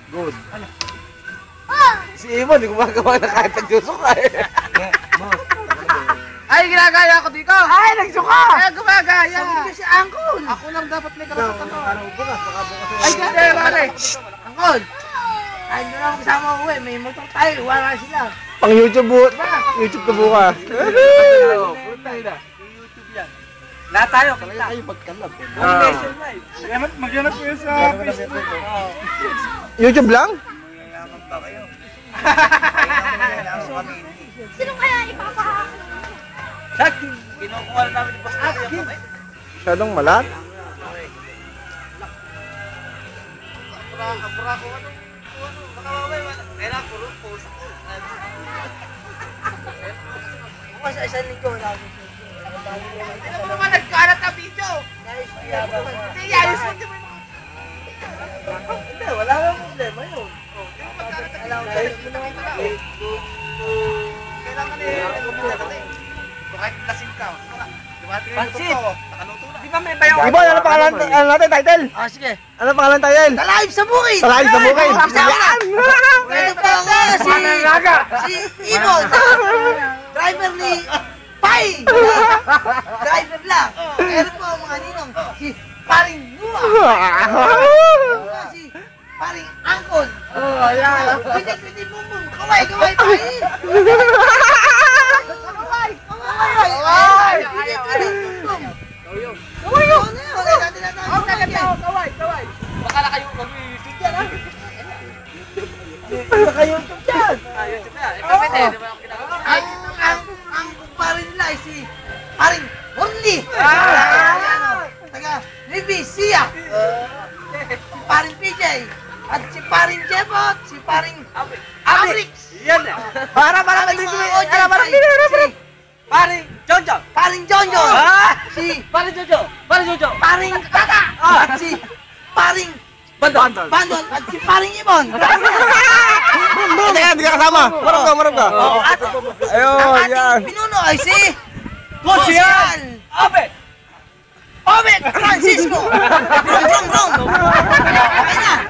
Good. Si Imon, hindi gumagawa na kahit nagsusuka eh. Ay, ginagaya ko dito! Ay, nagsuka! Ay, gumagaya! Sabi si Angkol! Ako lang dapat may karapatan ko. Bukas, baka bukas. Ay, hindi, pare! Angkol! Ay, doon ako kasama ko eh. May motor tayo. Wala sila. Pang YouTube YouTube to bukas. Punta na. YouTube yan. Lahat tayo. Kaya kayo magkalab. Animation live. Maghanap ko yun sa Facebook. YouTube lang? Mayayaman pa kayo. Sino kaya ipapahakot? Sakti. Kinukuha na namin ni Pastor yung kamay. Masyadong malat. Kapura ko ano. Baka mamay. Kailangan ko rin post ko. Bukas sa isang linggo. Ano mo naman nagkalat na video? Hindi, ayos mo din mo. Hindi, wala kang problema yun. Alam ko tayo. Kailangan eh. Kahit lasing ka. Pansit! Nakaluto na. Di ba may bayang... Ibon, ano pangalan natin, title? Ah, sige. Ano pangalan title? Live sa bukid! Sa live sa bukid. Yan! Ito po ako, si Ibon. Driver ni Pai! Driver lang. Pero po ang mga ninong, si Paring Nua. Si Paring Angkol. Oh, ayan. Pwede bumong. Kaway, Pai! Kaway! Kaway. Baka na kayo mag-YouTube yan, ha? Naka-YouTube dyan! YouTube na. Pwede, di ba ako ginagawa? Ang kumpare nila ay si Paring Orly! Taga Revisia! Si Paring PJ! At si Paring Jebot! Si Paring Abrix! Yan na. Para Si Paring Jojo! Paring Jojo! Si Pare Jojo. Paring Tata! At si Paring Bandol! At si Paring Ibon! Hindi ka kasama. Marap ka. At Ayun, ang yan. ating pinuno ay si Kosial! Obet Francisco! Rong! Okay na!